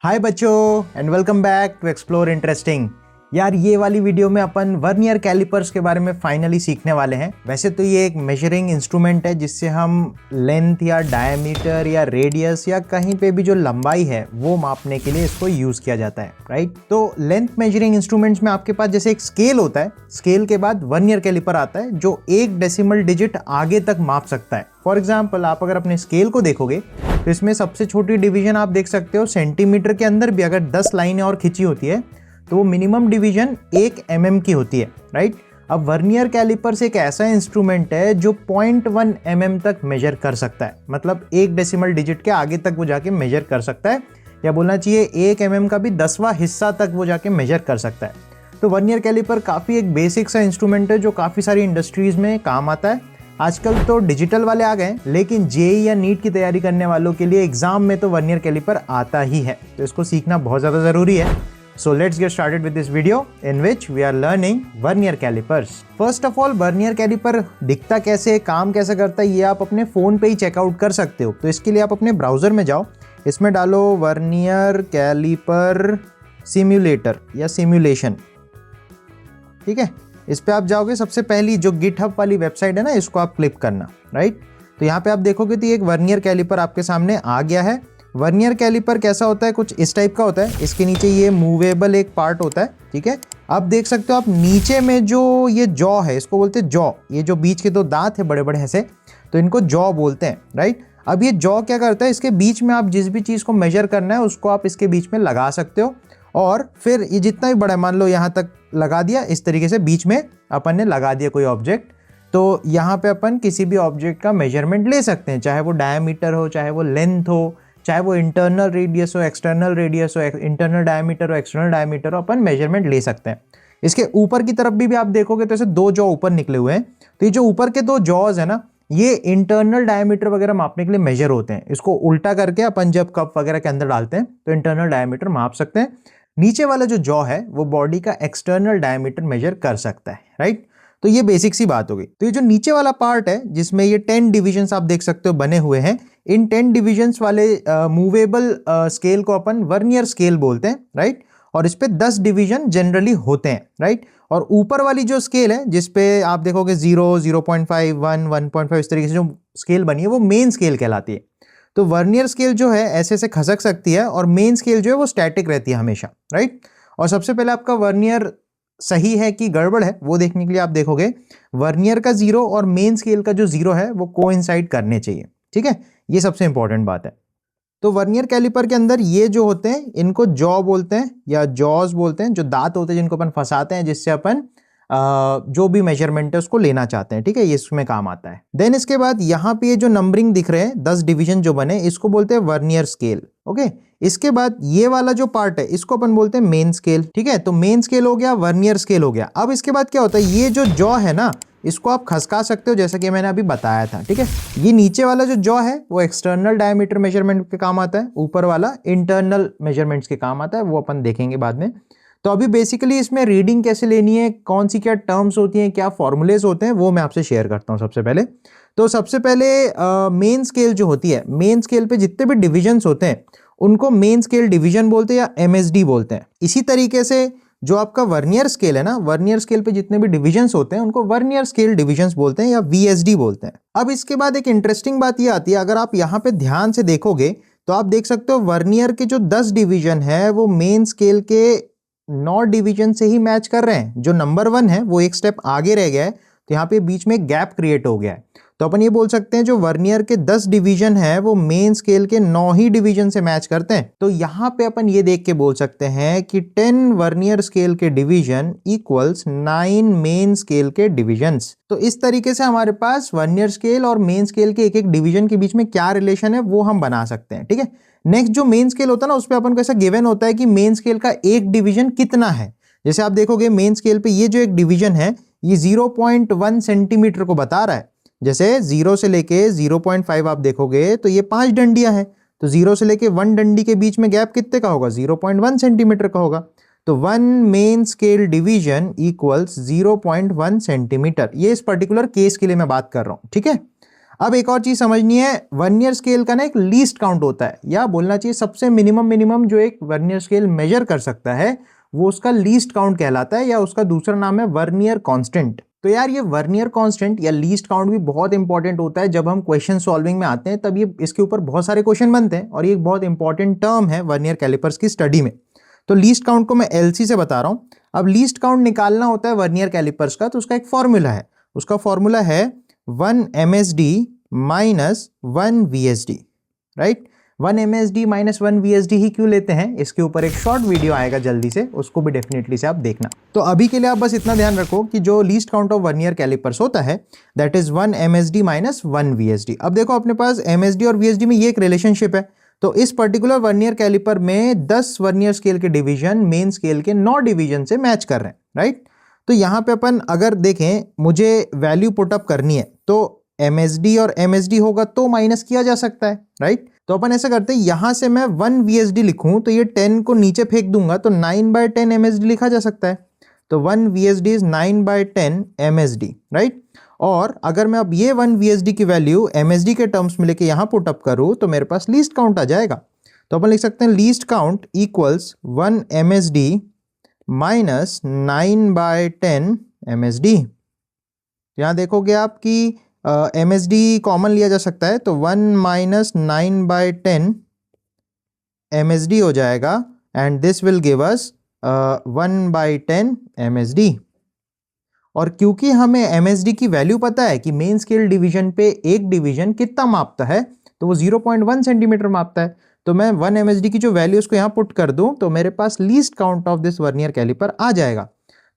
हाय बच्चों and welcome back to explore interesting. यार ये वाली वीडियो में अपन वर्नियर कैलिपर्स के बारे में फाइनली सीखने वाले हैं। वैसे तो ये एक मेजरिंग इंस्ट्रूमेंट है जिससे हम लेंथ या डायमीटर या रेडियस या कहीं पे भी जो लंबाई है वो मापने के लिए इसको यूज किया जाता है, राइट। तो लेंथ मेजरिंग इंस्ट्रूमेंट्स में आपके पास जैसे एक स्केल होता है, स्केल के बाद वर्नियर कैलिपर आता है जो 1 डेसिमल डिजिट आगे तक माप सकता है। फॉर एग्जाम्पल आप अगर अपने स्केल को देखोगे तो इसमें सबसे छोटी डिवीजन आप देख सकते हो सेंटीमीटर के अंदर भी अगर 10 लाइनें और खींची होती है तो वो मिनिमम डिवीजन 1 mm की होती है, राइट। अब वर्नियर कैलिपर्स एक ऐसा इंस्ट्रूमेंट है जो 0.1 mm तक मेजर कर सकता है, मतलब 1 डेसिमल डिजिट के आगे तक वो जाके मेजर कर सकता है, या बोलना चाहिए 1 mm का भी 10वां हिस्सा तक वो जाके मेजर कर सकता है। तो वर्नियर कैलिपर काफ़ी एक बेसिक सा इंस्ट्रूमेंट है जो काफ़ी सारी इंडस्ट्रीज़ में काम आता है। आजकल तो डिजिटल वाले आ गए, लेकिन जेई या नीट की तैयारी करने वालों के लिए एग्जाम में तो वर्नियर कैलिपर आता ही है, तो इसको सीखना बहुत ज़्यादा ज़रूरी है। So let's get started with this video in which we are learning vernier calipers. First of all, vernier calliper दिखता कैसे, काम कैसे करता है, ये आप अपने फ़ोन पे ही चेकआउट कर सकते हो। तो इसके लिए आप अपने ब्राउज़र में जाओ, इसमें डालो वर्नियर कैलिपर सिम्युलेटर या सिम्युलेशन, ठीक है। इस पे आप जाओगे, सबसे पहली जो गिटहब वाली वेबसाइट है ना, इसको आप क्लिक करना, राइट। तो यहाँ पे आप देखोगे तो एक वर्नियर कैलिपर आपके सामने आ गया है। वर्नियर कैलिपर कैसा होता है, कुछ इस टाइप का होता है। इसके नीचे ये मूवेबल एक पार्ट होता है, ठीक है। आप देख सकते हो आप नीचे में जो ये जॉ है, इसको बोलते हैं जॉ, ये जो बीच के 2 दांत है बड़े बड़े ऐसे, तो इनको जॉ बोलते हैं, राइट। अब ये जॉ क्या करता है, इसके बीच में आप जिस भी चीज़ को मेजर करना है उसको आप इसके बीच में लगा सकते हो, और फिर ये जितना भी बड़ा है, मान लो यहाँ तक लगा दिया, इस तरीके से बीच में अपन ने लगा दिया कोई ऑब्जेक्ट, तो यहाँ पे अपन किसी भी ऑब्जेक्ट का मेजरमेंट ले सकते हैं, चाहे वो डायमीटर हो, चाहे वो लेंथ हो, चाहे वो इंटरनल रेडियस हो, एक्सटर्नल रेडियस हो, इंटरनल डायमीटर हो, एक्सटर्नल डायमीटर हो, अपन मेजरमेंट ले सकते हैं। इसके ऊपर की तरफ भी आप देखोगे तो ऐसे 2 जॉ ऊपर निकले हुए हैं, तो ये जो ऊपर के 2 जॉज है ना, ये इंटरनल डायमीटर वगैरह मापने के लिए मेजर होते हैं। इसको उल्टा करके अपन जब कप वगैरह के अंदर डालते हैं तो इंटरनल डायमीटर माप सकते हैं। नीचे वाला जो जॉ है वो बॉडी का एक्सटर्नल डायमीटर मेजर कर सकता है, राइट। तो ये बेसिक सी बात हो गई। तो ये जो नीचे वाला पार्ट है जिसमें ये 10 डिविजन्स आप देख सकते हो बने हुए हैं, इन 10 डिविजन्स वाले मूवेबल स्केल को अपन वर्नियर स्केल बोलते हैं, राइट। और इस पे 10 डिवीजन जनरली होते हैं, राइट। और ऊपर वाली जो स्केल है जिसपे आप देखोगे 0, 0.5, 1, 1.5 इस तरीके से जो स्केल बनी है वो मेन स्केल कहलाती है। तो वर्नियर स्केल जो है ऐसे ऐसे खसक सकती है और मेन स्केल जो है वो स्टैटिक रहती है हमेशा, राइट। और सबसे पहले आपका वर्नियर सही है कि गड़बड़ है वो देखने के लिए आप देखोगे वर्नियर का 0 और मेन स्केल का जो 0 है वो कोइंसाइड करने चाहिए, ठीक है। ये सबसे इंपॉर्टेंट बात है। तो वर्नियर कैलिपर के अंदर ये जो होते हैं इनको जॉ बोलते हैं या जॉज बोलते हैं, जो दांत होते हैं जिनको अपन फंसाते हैं, जिससे अपन जो भी मेजरमेंट है उसको लेना चाहते हैं, ठीक है। ये इसमें काम आता है। देन इसके बाद यहाँ पे ये जो नंबरिंग दिख रहे हैं 10 डिवीजन जो बने, इसको बोलते हैं वर्नियर स्केल, ओके। इसके बाद ये वाला जो पार्ट है इसको अपन बोलते हैं मेन स्केल, ठीक है। तो मेन स्केल हो गया, वर्नियर स्केल हो गया। अब इसके बाद क्या होता है, ये जो जॉ है ना इसको आप खसका सकते हो, जैसा कि मैंने अभी बताया था, ठीक है। ये नीचे वाला जो जॉ है वो एक्सटर्नल डायमीटर मेजरमेंट के काम आता है, ऊपर वाला इंटरनल मेजरमेंट्स के काम आता है, वो अपन देखेंगे बाद में। तो अभी बेसिकली इसमें रीडिंग कैसे लेनी है, कौन सी क्या टर्म्स होती हैं, क्या फॉर्मूलेज होते हैं, वो मैं आपसे शेयर करता हूँ सबसे पहले। तो सबसे पहले मेन स्केल जो होती है, मेन स्केल पे जितने भी डिविजन्स होते हैं उनको मेन स्केल डिवीजन बोलते हैं या एमएसडी बोलते हैं। इसी तरीके से जो आपका वर्नियर स्केल है ना, वर्नियर स्केल पे जितने भी डिविजन्स होते हैं उनको वर्नियर स्केल डिविजन्स बोलते हैं या वीएसडी बोलते हैं। अब इसके बाद एक इंटरेस्टिंग बात ये आती है, अगर आप यहाँ पे ध्यान से देखोगे तो आप देख सकते हो वर्नियर के जो 10 डिवीजन है वो मेन स्केल के 9 डिवीजन से ही मैच कर रहे हैं। जो नंबर 1 है वो एक स्टेप आगे रह गया है, तो यहाँ पे बीच में गैप क्रिएट हो गया है। तो अपन ये बोल सकते हैं जो वर्नियर के 10 डिवीजन है वो मेन स्केल के 9 ही डिवीजन से मैच करते हैं। तो यहाँ पे अपन ये देख के बोल सकते हैं कि 10 वर्नियर स्केल के डिवीजन इक्वल्स 9 मेन स्केल के डिविजन्स। तो इस तरीके से हमारे पास वर्नियर स्केल और मेन स्केल के एक एक डिवीजन के बीच में क्या रिलेशन है वो हम बना सकते हैं, ठीक है। नेक्स्ट जो मेन स्केल होता है ना, उस पर अपन को ऐसा गिवन होता है कि मेन स्केल का एक डिवीजन कितना है। जैसे आप देखोगे मेन स्केल पे ये जो एक डिवीजन है ये 0.1 सेंटीमीटर को बता रहा है। जैसे 0 से लेके 0.5 आप देखोगे तो ये 5 डंडियां हैं, तो 0 से लेके 1 डंडी के बीच में गैप कितने का होगा, 0.1 सेंटीमीटर का होगा। तो 1 main scale division equals 0.1 centimetre. ये इस पर्टिकुलर केस के लिए मैं बात कर रहा हूं, ठीक है। अब एक और चीज समझनी है, वर्नियर स्केल का ना एक लीस्ट काउंट होता है, या बोलना चाहिए सबसे मिनिमम जो एक वर्नियर स्केल मेजर कर सकता है वो उसका लीस्ट काउंट कहलाता है, या उसका दूसरा नाम है वर्नियर कांस्टेंट। तो यार ये वर्नियर कांस्टेंट या लीस्ट काउंट भी बहुत इंपॉर्टेंट होता है जब हम क्वेश्चन सॉल्विंग में आते हैं, तब ये इसके ऊपर बहुत सारे क्वेश्चन बनते हैं, और ये एक बहुत इंपॉर्टेंट टर्म है वर्नियर कैलिपर्स की स्टडी में। तो लीस्ट काउंट को मैं एलसी से बता रहा हूं। अब लीस्ट काउंट निकालना होता है वर्नियर कैलिपर्स का, तो उसका एक फॉर्मूला है, उसका फॉर्मूला है 1 MSD minus 1 VSD, right. 1 MSD minus 1 VSD ही क्यों लेते हैं, इसके ऊपर एक शॉर्ट वीडियो आएगा जल्दी से, उसको भी डेफिनेटली से आप देखना। तो अभी के लिए आप बस इतना ध्यान रखो कि जो least count of vernier callipers होता है that is 1 MSD minus 1 VSD। अब देखो अपने पास MSD और VSD में ये एक रिलेशनशिप है, तो इस पर्टिकुलर वर्नियर कैलिपर में 10 वर्नियर स्केल के डिवीजन मेन स्केल के 9 डिवीजन से मैच कर रहे हैं, राइट। तो यहाँ पे अपन अगर देखें, मुझे वैल्यू पुटअप करनी है, तो MSD और MSD होगा तो माइनस किया जा सकता है, राइट। तो अपन ऐसा करते हैं, यहां से मैं 1 VSD लिखूं तो ये 10 को नीचे फेंक दूंगा, तो 9/10 MSD लिखा जा सकता है। तो 1 VSD इज 9/10 MSD, राइट। और अगर मैं अब ये 1 VSD की वैल्यू MSD के टर्म्स में लेके यहां पुटअप करूं तो मेरे पास लीस्ट काउंट आ जाएगा। तो अपन लिख सकते हैं least count equals 1 MSD minus 9/10 MSD। यहां देखोगे आप कि MSD कॉमन लिया जा सकता है, तो 1 माइनस 9/10 MSD हो जाएगा, and this will give us 1/10 MSD। और क्योंकि हमें MSD की वैल्यू पता है कि मेन स्केल डिवीजन पे एक डिवीजन कितना मापता है, तो वो 0.1 सेंटीमीटर मापता है, तो मैं 1 MSD की जो वैल्यू उसको यहाँ पुट कर दूं तो मेरे पास least count of this vernier calliper आ जाएगा।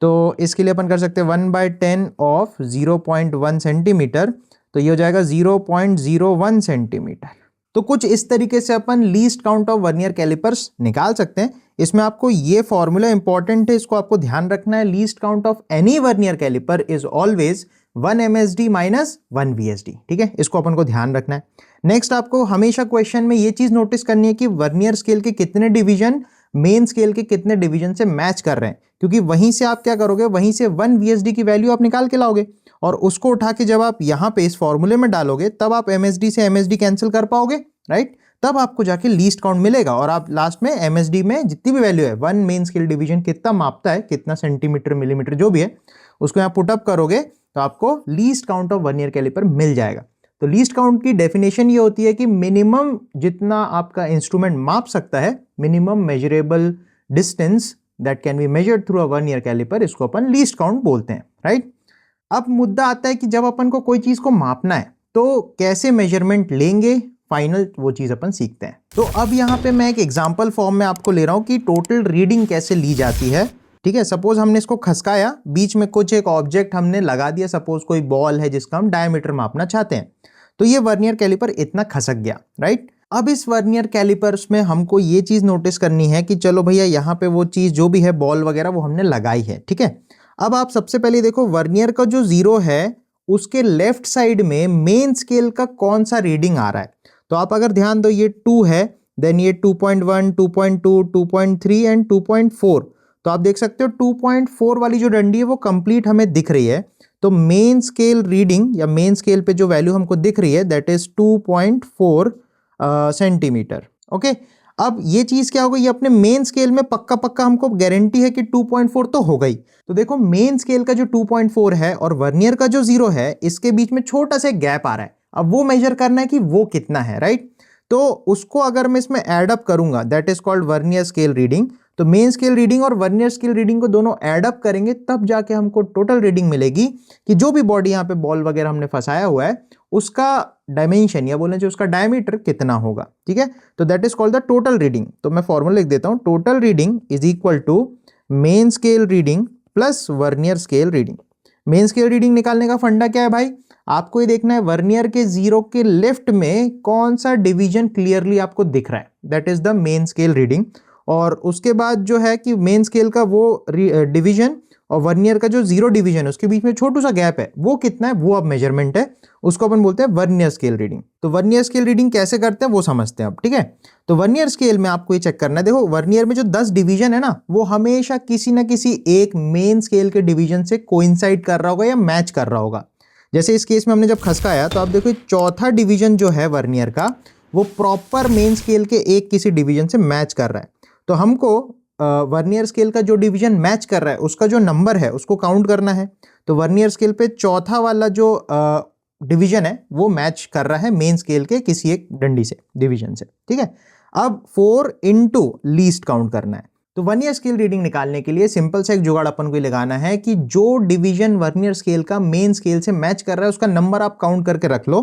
तो इसके लिए अपन कर सकते हैं 1/10 ऑफ 0.1 सेंटीमीटर, तो ये हो जाएगा 0.01 सेंटीमीटर। तो कुछ इस तरीके से अपन least count of vernier callipers निकाल सकते हैं। इसमें आपको ये फॉर्मूला इंपॉर्टेंट है, इसको आपको ध्यान रखना है। Least count of any vernier calliper is always 1 MSD minus 1 VSD, ठीक है, इसको अपन को ध्यान रखना है। नेक्स्ट आपको हमेशा क्वेश्चन में ये चीज नोटिस करनी है कि वर्नियर स्केल के कितने डिवीजन मेन स्केल के कितने डिवीजन से मैच कर रहे हैं, क्योंकि वहीं से आप क्या करोगे, वहीं से 1 VSD की वैल्यू आप निकाल के लाओगे, और उसको उठा के जब आप यहाँ पे इस फॉर्मूले में डालोगे तब आप MSD से MSD कैंसिल कर पाओगे, राइट। तब आपको जाके लीस्ट काउंट मिलेगा, और आप लास्ट में MSD में जितनी भी वैल्यू है, 1 मेन स्केल डिवीजन कितना मापता है, कितना सेंटीमीटर मिलीमीटर जो भी है, उसको यहाँ पुटअप करोगे तो आपको least count of vernier calliper मिल जाएगा। तो लीस्ट काउंट की डेफिनेशन ये होती है कि मिनिमम जितना आपका इंस्ट्रूमेंट माप सकता है, minimum measurable distance that can be measured through a vernier calliper, इसको अपन लीस्ट काउंट बोलते हैं, राइट। अब मुद्दा आता है कि जब अपन को कोई चीज को मापना है तो कैसे मेजरमेंट लेंगे, फाइनल वो चीज अपन सीखते हैं। तो अब यहाँ पे मैं एक एग्जांपल फॉर्म में आपको ले रहा हूँ कि टोटल रीडिंग कैसे ली जाती है, ठीक है। सपोज हमने इसको खसकाया, बीच में कुछ एक ऑब्जेक्ट हमने लगा दिया, सपोज कोई बॉल है जिसका हम डायमीटर मापना चाहते हैं, तो ये वर्नियर कैलिपर इतना खसक गया, राइट। अब इस वर्नियर कैलिपर्स में हमको ये चीज नोटिस करनी है कि चलो भैया यहाँ पे वो चीज जो भी है बॉल वगैरह वो हमने लगाई है, ठीक है। अब आप सबसे पहले देखो वर्नियर का जो 0 है उसके लेफ्ट साइड में मेन स्केल का कौन सा रीडिंग आ रहा है। तो आप अगर ध्यान दो, ये 2 है, देन ये 2.1, 2.2, 2.3 एंड 2.4। तो आप देख सकते हो 2.4 वाली जो डंडी है वो कंप्लीट हमें दिख रही है। तो मेन स्केल रीडिंग या मेन स्केल पे जो वैल्यू हमको दिख रही है दैट इज 2.4 सेंटीमीटर, ओके। अब ये चीज क्या हो गई, ये अपने मेन स्केल में पक्का हमको गारंटी है कि 2.4 तो हो गई। तो देखो मेन स्केल का जो 2.4 है और वर्नियर का जो 0 है, इसके बीच में छोटा सा गैप आ रहा है। अब वो मेजर करना है कि वो कितना है, राइट। तो उसको अगर मैं इसमें एड अप करूंगा that is called vernier scale reading. तो मेन स्केल रीडिंग और वर्नियर स्केल रीडिंग को दोनों एड अप करेंगे तब जाके हमको टोटल रीडिंग मिलेगी कि जो भी बॉडी यहाँ पे बॉल वगैरह हमने फंसाया हुआ है उसका डायमेंशन या बोलना चाहिए उसका डायमीटर कितना होगा, ठीक है। तो that is called the total reading. तो मैं फॉर्मूला लिख देता हूं, total reading is equal to main scale reading plus vernier scale reading. Main scale reading निकालने का फंडा क्या है भाई, आपको ये देखना है वर्नियर के 0 के लेफ्ट में कौन सा डिवीजन क्लियरली आपको दिख रहा है, that is the main scale reading. और उसके बाद जो है कि मेन स्केल का वो डिवीजन और वर्नियर का जो 0 डिवीजन है उसके बीच में छोटा सा गैप है, वो कितना है, वो अब मेजरमेंट है, उसको अपन बोलते हैं वर्नियर स्केल रीडिंग। तो वर्नियर स्केल रीडिंग कैसे करते हैं वो समझते हैं अब, ठीक है। तो वर्नियर स्केल में आपको ये चेक करना है, देखो वर्नियर में जो 10 डिवीजन है ना वो हमेशा किसी ना किसी एक मेन स्केल के डिवीजन से कोइंसाइड कर रहा होगा या मैच कर रहा होगा। जैसे इस केस में हमने जब खसकाया तो आप देखो चौथा डिवीजन जो है वर्नियर का वो प्रॉपर मेन स्केल के एक किसी डिवीजन से मैच कर रहा है। तो हमको वर्नियर स्केल का जो डिवीजन मैच कर रहा है उसका जो नंबर है उसको काउंट करना है। तो वर्नियर स्केल पे चौथा वाला जो डिवीजन है वो मैच कर रहा है मेन स्केल के किसी एक डंडी से, डिवीजन से, ठीक है। अब 4 इंटू लीस्ट काउंट करना है। तो वर्नियर स्केल रीडिंग निकालने के लिए सिंपल सा एक जुगाड़ अपन को लगाना है कि जो डिवीजन वर्नियर स्केल का मेन स्केल से मैच कर रहा है उसका नंबर आप काउंट करके रख लो,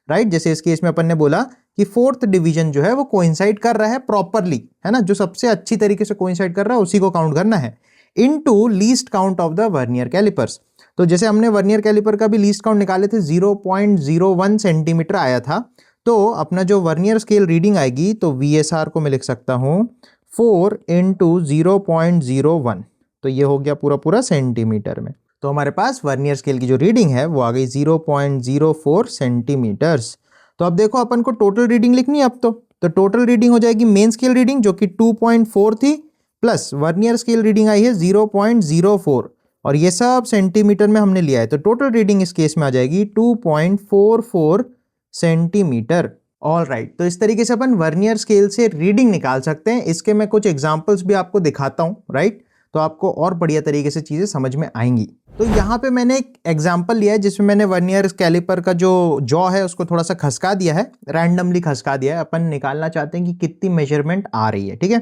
राइट। जैसे इस केस में अपन ने बोला कि 4th डिवीजन जो है वो कोइंसाइड कर रहा है प्रॉपरली, है ना, जो सबसे अच्छी तरीके से कोइंसाइड कर रहा है उसी को काउंट करना है, into least count of the vernier callipers. तो जैसे हमने वर्नियर कैलिपर का भी लीस्ट काउंट निकाले थे 0.01 सेंटीमीटर आया था, तो अपना जो वर्नियर स्केल रीडिंग आएगी तो VSR को मैं लिख सकता हूँ 4 इंटू 0.01, तो ये हो गया पूरा पूरा सेंटीमीटर में। तो हमारे पास वर्नियर स्केल की जो रीडिंग है वो आ गई 0.04 सेंटीमीटर्स। तो अब देखो अपन को टोटल रीडिंग लिखनी है अब तो टोटल रीडिंग हो जाएगी मेन स्केल रीडिंग जो कि 2.4 थी plus vernier scale reading I है 0.04 और ये सब सेंटीमीटर में हमने लिया है, तो टोटल रीडिंग इस केस में आ जाएगी 2.44 सेंटीमीटर। ऑल राइट, तो इस तरीके से अपन वर्नियर स्केल से रीडिंग निकाल सकते हैं। इसके मैं कुछ एग्जांपल्स भी आपको दिखाता हूँ, राइट, तो आपको और बढ़िया तरीके से चीज़ें समझ में आएंगी। तो यहाँ पे मैंने एक एग्जांपल लिया है जिसमें मैंने वर्नियर कैलिपर का जो जॉ है उसको थोड़ा सा खसका दिया है, रैंडमली खसका दिया है। अपन निकालना चाहते हैं कि कितनी मेजरमेंट आ रही है, ठीक है।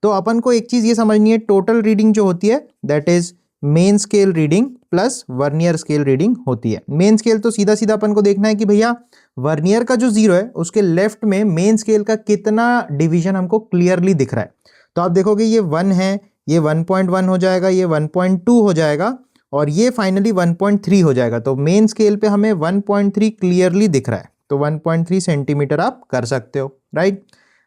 तो अपन को एक चीज़ ये समझनी है, टोटल रीडिंग जो होती है that is main scale reading plus vernier scale reading होती है। मेन स्केल तो सीधा सीधा अपन को देखना है कि भैया वर्नियर का जो 0 है उसके लेफ्ट में मेन स्केल का कितना डिवीजन हमको क्लियरली दिख रहा है। तो आप देखोगे ये 1 है, ये 1.1 हो जाएगा, ये 1.2 हो जाएगा और ये फाइनली 1.3 हो जाएगा। तो मेन स्केल पे हमें 1.3 क्लियरली दिख रहा है, तो 1.3 सेंटीमीटर आप कर सकते हो, राइट।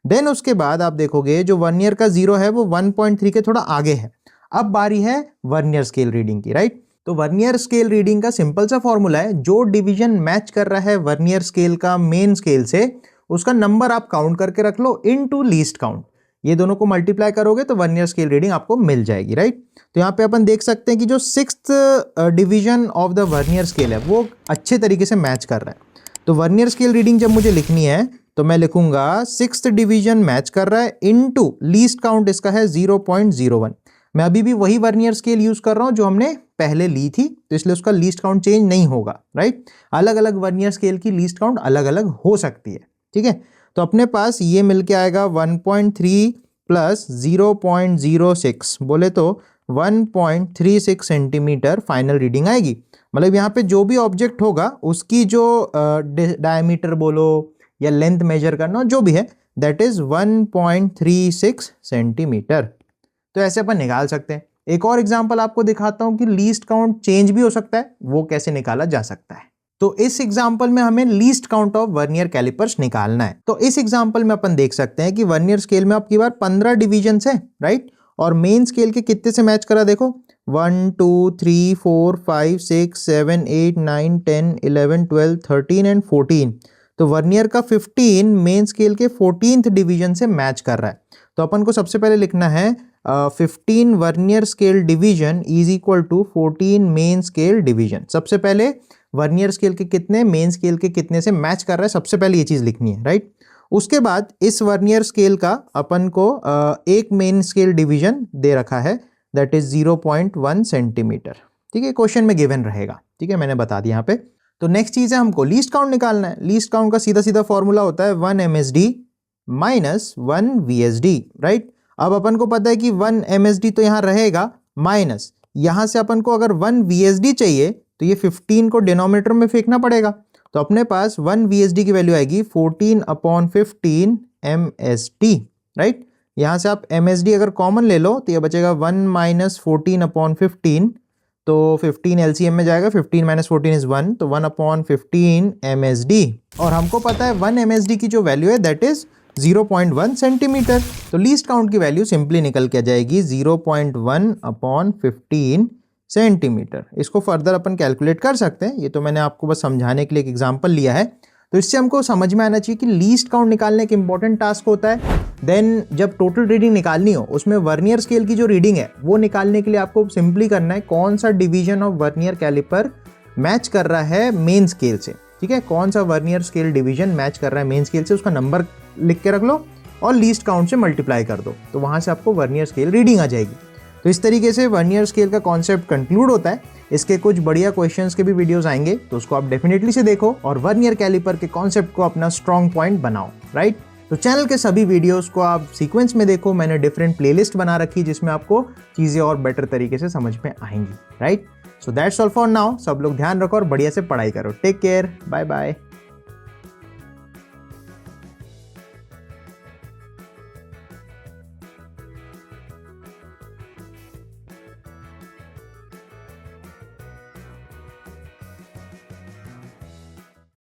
देन उसके बाद आप देखोगे जो वर्नियर का 0 है वो 1.3 के थोड़ा आगे है। अब बारी है वर्नियर स्केल रीडिंग की, राइट। तो वर्नियर स्केल रीडिंग का सिंपल सा फॉर्मूला है, जो डिवीजन मैच कर रहा है वर्नियर स्केल का मेन स्केल से उसका नंबर आप काउंट करके रख लो इनटू लीस्ट काउंट। ये दोनों को मल्टीप्लाई करोगे तो वर्नियर स्केल रीडिंग आपको मिल जाएगी, राइट। तो यहाँ पे अपन देख सकते हैं कि जो 6th division of the vernier scale है वो अच्छे तरीके से मैच कर रहा है। तो वर्नियर स्केल रीडिंग जब मुझे लिखनी है तो मैं लिखूंगा 6th डिवीजन मैच कर रहा है इनटू लीस्ट काउंट इसका है 0.01। मैं अभी भी वही वर्नियर स्केल यूज कर रहा हूं जो हमने पहले ली थी, तो इसलिए उसका लीस्ट काउंट चेंज नहीं होगा, राइट। अलग अलग वर्नियर स्केल की लीस्ट काउंट अलग अलग हो सकती है, ठीक है। तो अपने पास ये मिलके आएगा 1.3 प्लस 0.06 बोले तो 1.36 सेंटीमीटर फाइनल रीडिंग आएगी। मतलब यहाँ पे जो भी ऑब्जेक्ट होगा उसकी जो डायमीटर बोलो या लेंथ मेजर करना जो भी है दैट इज 1.36 सेंटीमीटर। तो ऐसे अपन निकाल सकते हैं। एक और एग्जांपल आपको दिखाता हूं कि लीस्ट काउंट चेंज भी हो सकता है, वो कैसे निकाला जा सकता है। तो इस एग्जांपल में हमें least count of vernier callipers निकालना है। तो इस एग्जांपल में अपन देख सकते हैं कि वर्नियर स्केल में आपकी बार 15 डिवीजन है, राइट, और मेन स्केल के कितने से मैच करा देखो 1 2 3 4 5 6 7 8 9 10 11 12 13 एंड 14। तो वर्नियर का 15 मेन स्केल के 14th डिवीजन से मैच कर रहा है। तो अपन को सबसे पहले लिखना है 15 vernier scale division is equal to 14 main scale division. सबसे पहले वर्नियर स्केल के कितने मेन स्केल के कितने से मैच कर रहा है, सबसे पहले ये चीज़ लिखनी है, राइट। उसके बाद इस वर्नियर स्केल का अपन को एक मेन स्केल डिवीजन दे रखा है दैट इज 0.1 सेंटीमीटर, ठीक है, क्वेश्चन में गिवन रहेगा, ठीक है, मैंने बता दिया यहाँ पे। तो नेक्स्ट चीज़ है हमको लीस्ट काउंट निकालना है। लीस्ट काउंट का सीधा सीधा फॉर्मूला होता है 1 MSD माइनस 1 VSD, राइट। अब अपन को पता है कि 1 MSD तो यहाँ रहेगा माइनस यहाँ से अपन को अगर 1 VSD चाहिए तो ये 15 को डिनोमिनेटर में फेंकना पड़ेगा। तो अपने पास 1 VSD की वैल्यू आएगी 14/15 MSD, राइट। यहाँ से आप MSD अगर कॉमन ले लो तो ये बचेगा 1 माइनस 14/15, तो 15 LCM में जाएगा, 15 माइनस 14 इज 1, तो 1/15 MSD। और हमको पता है 1 MSD की जो वैल्यू है दैट इज 0.1 सेंटीमीटर। तो लीस्ट काउंट की वैल्यू सिंपली निकल के आ जाएगी 0.1/15 सेंटीमीटर। इसको फर्दर अपन कैलकुलेट कर सकते हैं, ये तो मैंने आपको बस समझाने के लिए एक एग्जांपल लिया है। तो इससे हमको समझ में आना चाहिए कि लीस्ट काउंट निकालने एक इंपॉर्टेंट टास्क होता है। देन जब टोटल रीडिंग निकालनी हो उसमें वर्नियर स्केल की जो रीडिंग है वो निकालने के लिए आपको सिंपली करना है कौन सा division of vernier calliper match कर रहा है मेन स्केल से, ठीक है, कौन सा वर्नियर स्केल डिवीजन मैच कर रहा है मेन स्केल से, उसका नंबर लिख के रख लो और लीस्ट काउंट से मल्टीप्लाई कर दो, तो वहाँ से आपको वर्नियर स्केल रीडिंग आ जाएगी। तो इस तरीके से वर्नियर स्केल का कॉन्सेप्ट कंक्लूड होता है। इसके कुछ बढ़िया क्वेश्चंस के भी वीडियोस आएंगे, तो उसको आप डेफिनेटली से देखो और वर्नियर कैलिपर के कॉन्सेप्ट को अपना स्ट्रॉन्ग पॉइंट बनाओ, राइट। तो चैनल के सभी वीडियोस को आप सीक्वेंस में देखो, मैंने डिफरेंट प्लेलिस्ट बना रखी जिसमें आपको चीज़ें और बेटर तरीके से समझ में आएंगी, right. So that's all for now. सब लोग ध्यान रखो और बढ़िया से पढ़ाई करो। Take care, bye bye.